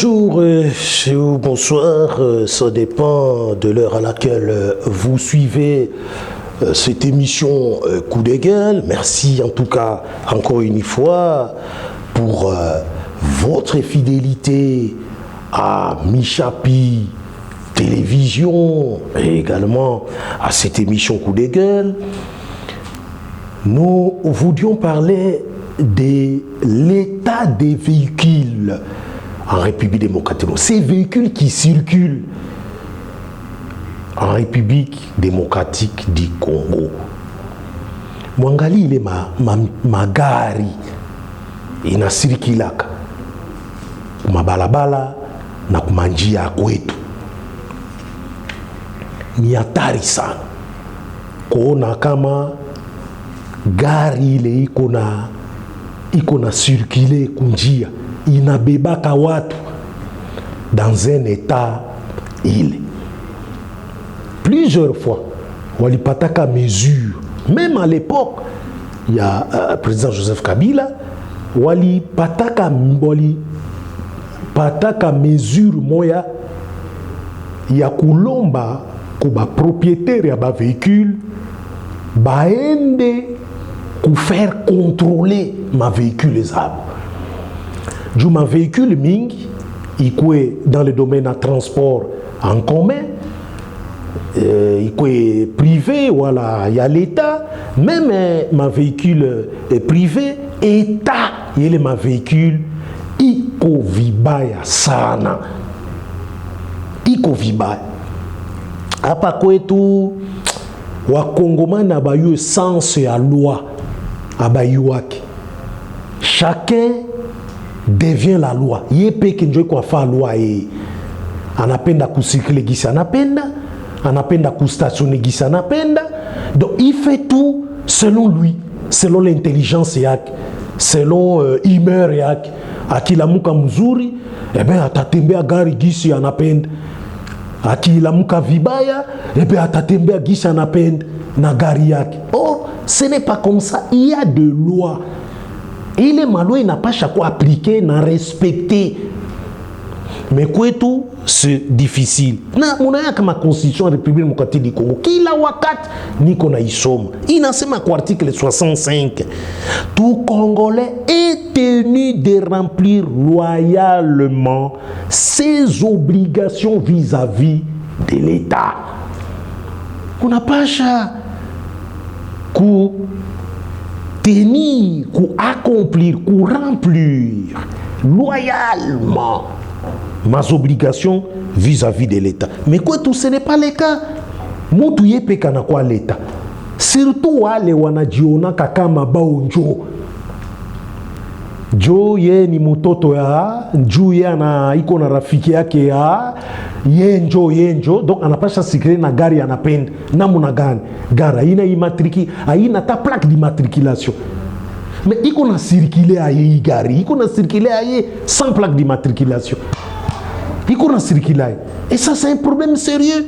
Bonjour ou bonsoir, ça dépend de l'heure à laquelle vous suivez cette émission Coup de gueule. Merci en tout cas encore une fois pour votre fidélité à Michapi Télévision et également à cette émission Coup de gueule. Nous voulions parler de l'état des véhicules en République démocratique. Ces véhicules qui circulent en République démocratique du Congo. Mwangali ile magari inasirikilaka kumabalabala na kumanjia kwetu. Ni hatari sana kuona kama gari ile iko na circuler kunjia inabebaka watu dans un état ile. Plusieurs fois walipataka mesure, même à l'époque il y a président Joseph Kabila walipataka mesure moya ya kulomba kuba propriétaire ya ba véhicule baende faire contrôler ma véhicule zabo. Juma véhicule mingi ikwe dans le domaine à transport en commun, ikwe privé, voilà, il y a l'État, même ma véhicule privé, État, il y a ma véhicule, iko vibaya sana, iko vibaya. Hapa kwetu wakongomani abayu sens ya loi abayuaki. Chacun devient la loi. Yepe kenjoy kwa fa loi e. Anapenda kusikile gisi anapenda kustationner gisi anapenda. Donc il fait tout selon lui, selon l'intelligence yake, selon humeur yake. Akilamuka mzuri, atatembea gari gisi anapenda. Akilamuka vibaya, atatembea gisi anapenda na gari yake. Oh, ce n'est pas comme ça. Il y a des lois. Et les mallois n'a pas chaque fois appliqué, n'a respecté. Mais quoi tout, c'est difficile. On a comme ma constitution de la République démocratique du Congo. Qui l'a wakat ni qu'on a isom. Il n'a pas article 65. Tout Congolais est tenu de remplir loyalement ses obligations vis-à-vis de l'État. On n'a pas chaque tenir, accomplir, remplir loyalement mes obligations vis-à-vis de l'État. Mais quoi tout, ce n'est pas le cas. Moutou yepe kana kwa l'État. Surtout wale wanajiona kama baonjo. Jo ye ni mtoto ya, juu ye iko na rafiki yake ya, yenjo. Donc anapasha sikire na gari anapenda. Namuna gani? Gari haina imatriki, haina ta plaque d'immatriculation. Mais iko na circuler aye gari, iko na circuler aye sans plaque d'immatriculation. Iko na circuler. Et ça c'est un problème sérieux.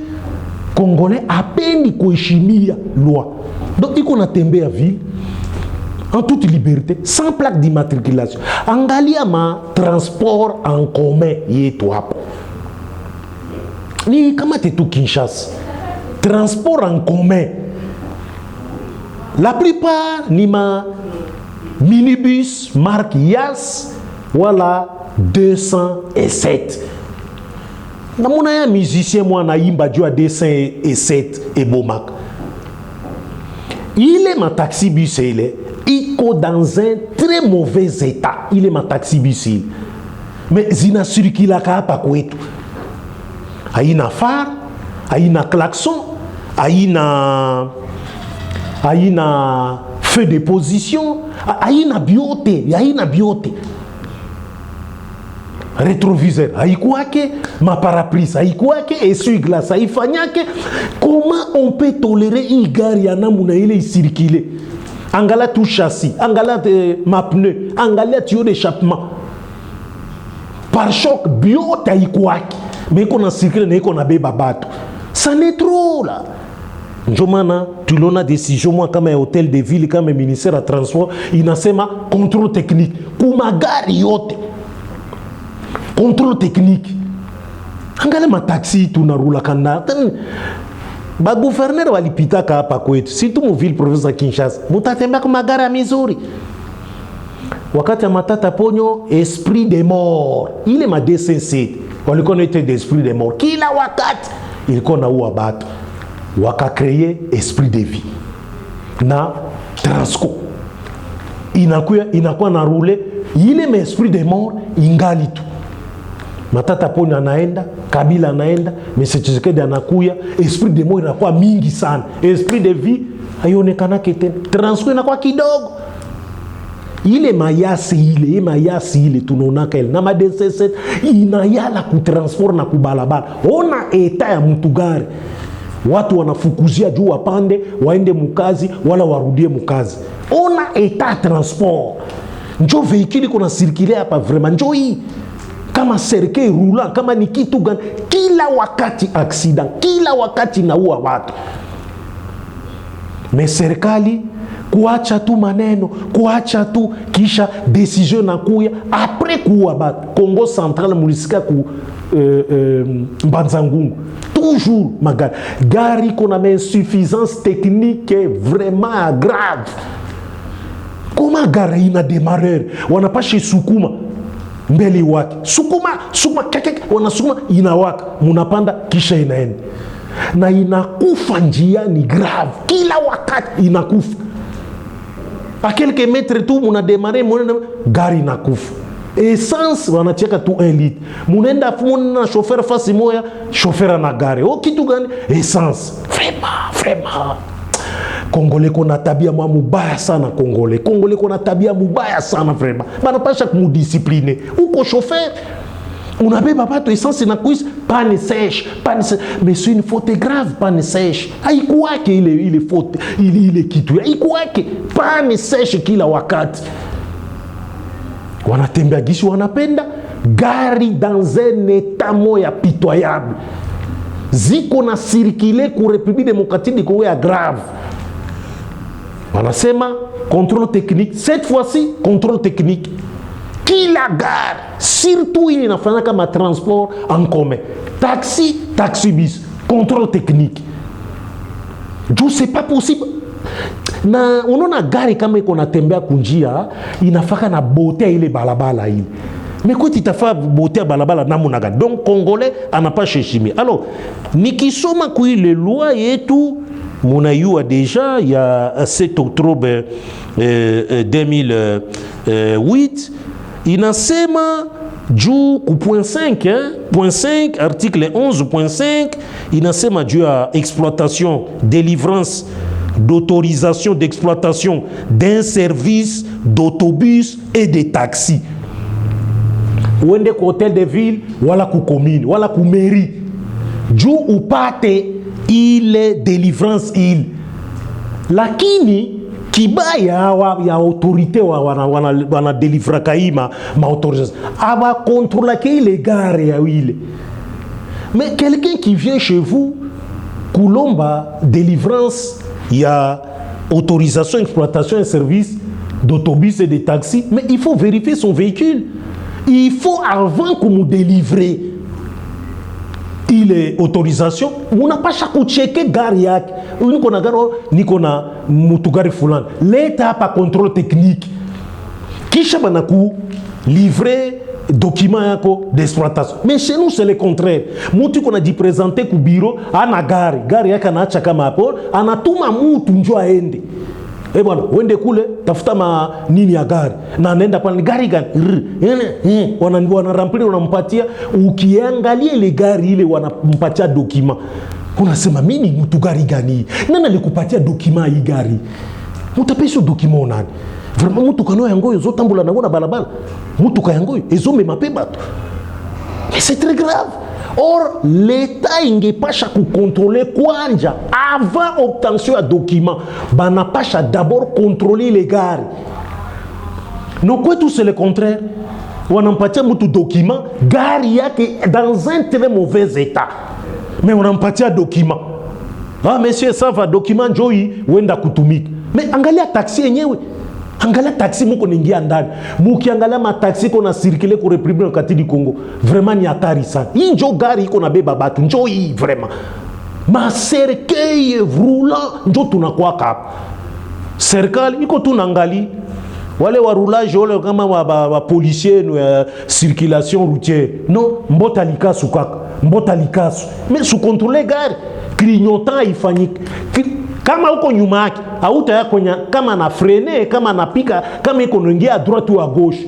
Congolais apendi kuheshimia loi. Donc iko na tembea ville en toute liberté, sans plaque d'immatriculation. Angalia ma transport en commun yetu hapo. Ni kama tetu Kinshasa. Transport en commun. La plupart ni ma minibus marque Yas, voilà 207. Namuna ya musicien moi na imba jua 207 et Bomak. Il est ma taxi bus iko dans un très mauvais état. Il est ma taxi bus. Mais zina circula hapa kwetu. Haina phare, haina klaxon, haina feu de position, haina biote. Rétroviseur haikuwake, ma parapluie haikuwake, essuie-glace haifanyake. Comment on peut tolérer une gari ya namuna ile circuler? Angala tout châssis, angala ma pneu, angala tuyau d'échappement. Par choc biote haikuwake. Mais qu'on a circulé, mais qu'on a bébé bateau. Ça n'est trop là. Njomana, tu l'as une décision, moi, comme un hôtel de ville, comme un ministère de transport, il a un contrôle technique. Kumagari yote. Contrôle technique. Angalia mataxi tunarula kana. Ba gouverneur walipitaka hapa kwetu. Surtout mu ville province ya Kinshasa. Mutatembea kwa magari mizuri. Wakati ya Matata Ponyo, esprit de mort. Ile ma DC7 walikuwa naita d'esprit de mort. Kila wakati ilikuwa na uwa batu. Wakakreye esprit de vie. Na Transco. Inakuwa na roule. Ile ma esprit de mort ingali tu. Matata Ponyo anaenda, Kabila anaenda, M. Tshisekedi anakuya, esprit de mort inakuwa mingi sana. Esprit de vie haionekana tena. Transco inakuwa kidogo. Ile mayasi ile tunaonaka ile na madese inayala kutransport na kubalabala. Ona eta ya mtugari. Watu wanafukuzia juu wapande, waende mukazi, wala warudie mukazi. Ona eta transport. Njo veikili kuna sirkile hapa vraiment. Njo hii. Kama serikali rula, kama ni kitu gani. Kila wakati accident, kila wakati naua watu. Me serikali kuacha tu maneno, kuacha tu kisha decision na kuya après kuwa bat Congo Central mulisika ku Mbanzangungu toujours gari kuna insuffisance technique vraiment grave. Koma gari ina démarreur wanapashe sukuma mbele wake sukuma keke wanasukuma inawaka munapanda kisha inaenda na inakufa njiani grave kila wakati inakufa. A quelques mètres tout, on a démarré, gari na kufu. Essence, on a tiré tout 1 litre. Mon enda fumona chauffeur face moya, chauffeur na gari. Oh, qui tout gagne? Essence. Vraiment. Congolais qu'on a tabia moi mubaya sana Congolais. Congolais qu'on a tabia mubaya sana vraiment. Bana pas chaque mou discipliné. Ou ko chauffeur. On a pas papa to essence na cuisse, panne sèche. Mais c'est une faute grave, panne sèche. Haikuwa ke il est faute, il est kitu. Haikuwa ke panne sèche kila wakati. Wanatembea gishi wanapenda gari dans un état moya pitoyable. Ziko na circuler ku République démocratique du Congo ya grave. Wanasema contrôle technique. Cette fois-ci, contrôle technique. Kila gare, surtout il inafanya kama transport en commun. Taxi bis, contrôle technique. Je sais pas possible. Na unaona gari kama iko natembea kunjia inafaka na botea ile balabala ile. Mais quoi titafa botea balabala namuna gani? Donc Congolais anapa heshima. Alors nikisoma kwa ile loi yetu munayua déjà il y a 7 octobre 2008 inasema juu ku point 5 article 11.5 inasema juu ya exploitation délivrance d'autorisation d'exploitation d'un service d'autobus et de taxi. Wende ku hôtel de ville wala ku commune wala ku mairie juu upate ile délivrance ile. Lakini kibaya ya autorité wana délivra kaima ma autorisation aba contrôler que les gares ya ile. Mais quelqu'un qui vient chez vous kulomba délivrance ya autorisation exploitation et service d'autobus et de taxi, mais il faut vérifier son véhicule. Il faut avant que vous délivrer il est autorisation, on n'a pas chaque checker gari yake. Niko na gari niko na mutugari fulani. L'État pas contrôle technique. Kisha banaku livrer document yako d'exploitation. Mais chez nous c'est le contraire. Mutu qu'on a dit présenter ku bureau ana gari yake anaacha kama hapo, anatuma mutu njoo aende. Bwana, wende kule tafuta ma nini ya gari. Na anaenda pale gari gani? Wanarampili wanampatia, ukiangalia ile gari ile wanampatia document. Unasema mimi mtu gari gani? Nani alikupatia document hii gari? Mutapesho document nani? Vraiment mtu kanoa yango yozo tambula na balabala. Mtu kayango ezo mepeba tu. Mais c'est très grave. Or, l'État ingepasha kukontrole kwanja avant obtention ya document. Banapasha d'abord contrôler les gares. Non, quoi tout c'est le contraire. Wanampatia mutu document, gari yake dans un très mauvais état. Mais wanampatia document. Ah monsieur, ça va document joyi wenda kutumika. Mais angalia taxi yenyewe. Angalia taxi muko ningia ndani. Mukiangalia mataxi kona circuler ko République kati du Congo. Vraiment ni hatari sana. Hii njo gari iko na beba batu. Njo hii vraiment. Ma cercueil roulant njo tunakuwa hapa. Serikali iko tunangali wale wa roulage wale kama wa policier no circulation routière. Non, mbota likasu kaka. Mbota likasu. Mais sous contrôler gari clignotant ifanyike. Kama uko nyuma yake, hauta kwenye kama na frene, kama anapika, kama iko nongia à droite ou à gauche.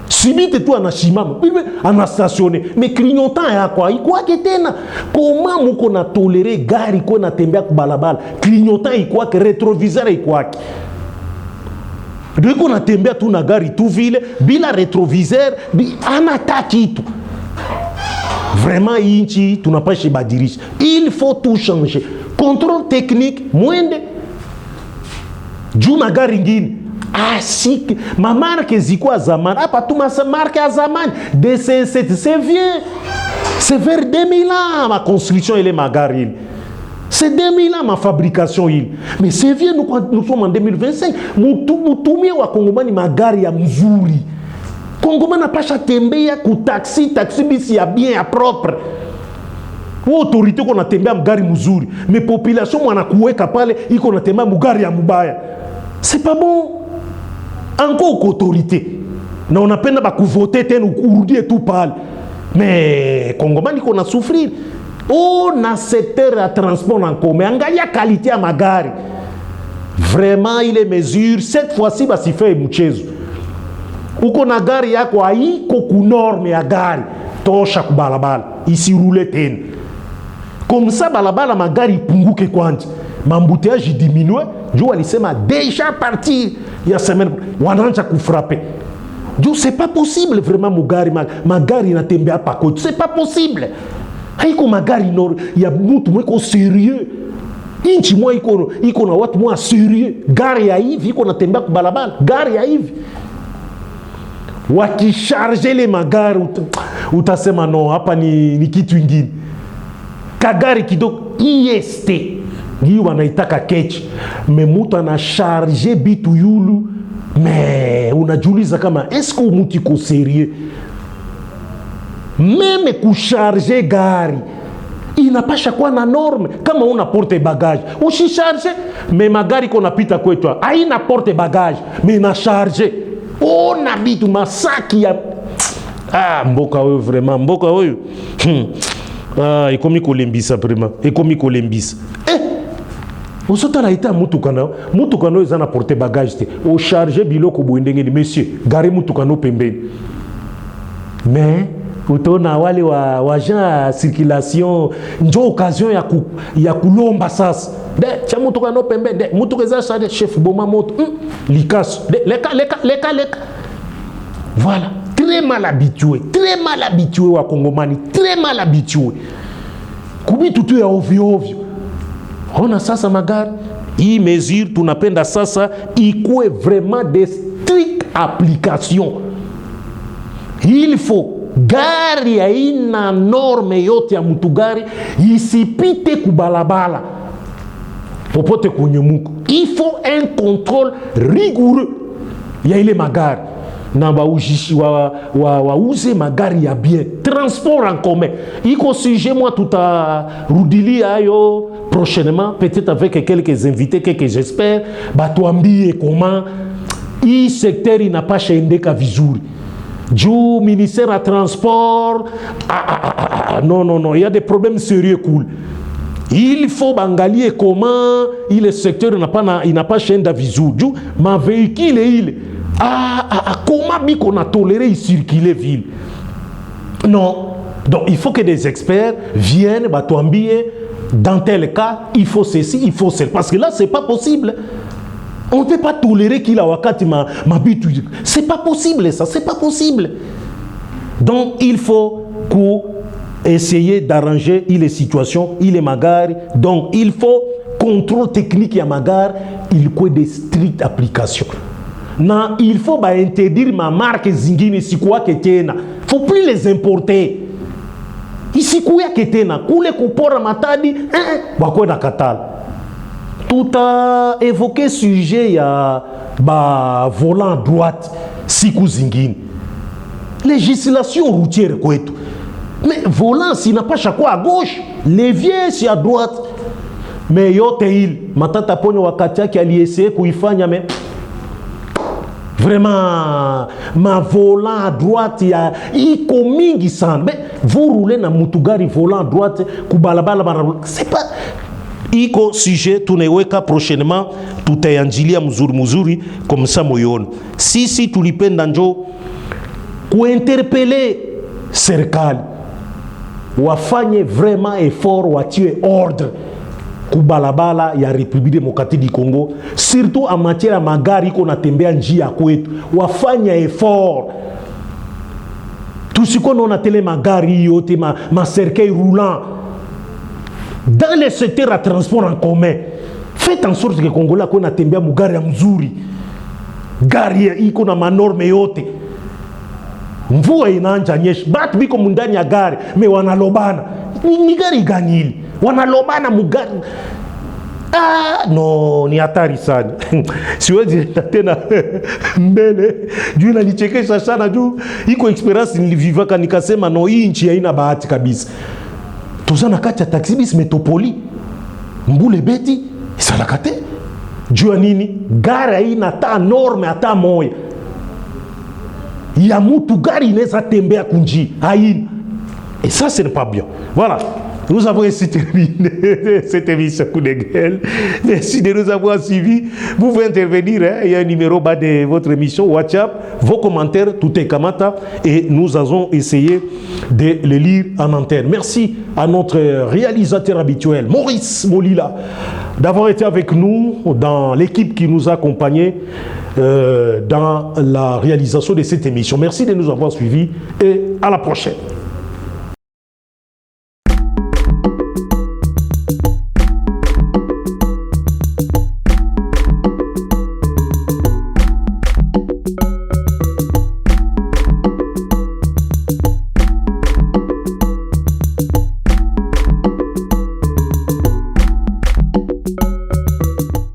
Sibite tu anashimama, anastationner. Mais clignotant yako iko yake tena. Comment muko na tolérer gari ko na tembea ku balabala? Clignotant iko yake, rétroviseur iko yake. Deko na tembea tu na gari tu vile bila rétroviseur, anataki tu. Vraiment inchi tunapashe badirisha. Il faut tout changer. Contrôle technique mwende juu magari ngine asiki mamarke ziko zamani hapa tu marque ya zamani DC7 c'est vieux, c'est vers 2000 ans ma construction ile magari c'est 2000 ans ma fabrication ile, mais c'est vieux. Nous sommes en 2025. Mutumie wa Kongomani magari ya mzuri. Kongomani napasha tembea ku taxi bisi ya bien ya propre. Autorité qu'on a tembea mgari mzuri, mais population mwana kuweka pale iko na tembea mgari ya mubaya. C'est pas bon. Encore autorité. Na unapenda ba kuvoter tena urudie tu pale. Mais Kongomani iko na souffrir. Na secteur ya transport en commun, angalia qualité ya magari. Vraiment ile mesure cette fois-ci basi fait mchezo. Uko na gari yako haiko ku norme ya gari, tosha kubalabala isirule tena. Comme ça balabala magari punguke kwanza, mambouteillage diminue. Juu alisema déjà parti ya semaine wanaanza kufraper. Juu c'est pas possible vraiment magari inatembea pa côté, c'est pas possible. Haiko magari nor ya mtu mweko sérieux. Inchi mwa iko na watu mwa sérieux. Gari ya hivi iko natembea ku balabala, gari ya hivi. Wakicharge le magari utasema no hapa ni kitu ingine. Kagari kidogo IST ndio wanaitaka kechi, me mutu ana charge bitu yulu, me unajiuliza kama est-ce que mutu iko sérieux? Meme kucharge gari inapasha kuwa na norme. Kama una porte bagage usicharge, me magari kona pita kwetu haina porte bagage, me na charge na bitu masaki ya mboka wewe, vraiment mboka wewe ikomi kolembisa prima, ikomi kolembisa. Osota na ita mutukano ezana porte bagage te o charge biloko boendengeni monsieur gare mutukano pembeni. Mais utona wale wa agent circulation njo occasion ya kulomba sasa de cha mutukano pembeni de mutukeza charge chef boma moto likaso leka voilà. Très mal habitué wa Kongomani, très mal habitué. Kubi tutu ya ovyo. Ona sasa magari, hii mesure tunapenda sasa ikuwe vraiment de strict application. Il faut gari ya ina norme yote ya mutugari isipite kubalabala popote kwenye muko. Il faut un contrôle rigoureux ya ile magari. Na ujishi uze magari ya bien. Transport en commun. Iko sujet moi tutarudilia ayo prochainement, peut-être avec quelques invités, quelques j'espère, batuambie comment hii secteur inapasha endeka vizuri. Juu ministère à transport non, il y a des problèmes sérieux cool. Il faut bangalie comment il secteur inapasha enda vizuri. Juu ma véhicule ile comment biko na tolérer circuler ville. Non. Donc il faut que des experts viennent batuambie dans tel cas il faut ceci, il faut cela, parce que là c'est pas possible. On ne peut pas tolérer qu'il a wakati ma bitu. C'est pas possible ça, c'est pas possible. Donc il faut essayer d'arranger les situations, les magari. Donc il faut contrôle technique ya magari, il faut des strictes applications. Non, il faut interdire ma marque zingine sikuwa ketena. Faut plus les importer. Isikuya ketena, kule kupora matadi, wakwenda katala. Tout a évoqué sujet ya ba volant droite siku zingine. Législation routière kwetu. Mais volant sinapasha kwa à gauche, levier si à droite. Mais yote il matata ponyo wakati yake aliessayer kuifanya mais vraiment ma volant à droite ya iko mingi sana. Mais vous roulez na mutugari volant à droite kubalabala c'est pas iko sujet tunaiweka prochainement, tutayanjilia mzuri comme ça moyoni. Sisi tulipenda njo kuinterpeller serikali wafanye vraiment effort, watie ordre kubalabala ya République démocratique du Congo, surtout en matière ya magari iko natembea njia kwetu, wafanye effort. Tusiko na tele magari yote ma cercueil roulant dans les secteurs à transport en commun. Faites en sorte que Congolais ko natembea mugari ya mzuri, gari iko na manorme yote. Mvua inaanza nyesha, batu biko mundani ya gari me wanalobana. Ni gari gani hili? Wanalobana mugari. No, ni hatari sana. Siwezi tena mbele. Juu inanichekesha sana juu iko experience nilivivaka nikasema no, hii nchi haina bahati kabisa. Tuzana kati ya taxi bis metropoli. Mbule beti isalakate. Juu nini? Gari haina hata norme hata moya. Ya mutu gari inaweza tembea kunji haina. Et ça, ce n'est pas bien. Voilà. Nous avons ainsi terminé cette émission Coup de gueule. Merci de nous avoir suivis. Vous pouvez intervenir. Il y a un numéro bas de votre émission WhatsApp. Vos commentaires, tout est kamata. Et nous allons essayer de les lire en antenne. Merci à notre réalisateur habituel, Maurice Molila, d'avoir été avec nous dans l'équipe qui nous a accompagnés dans la réalisation de cette émission. Merci de nous avoir suivis et à la prochaine.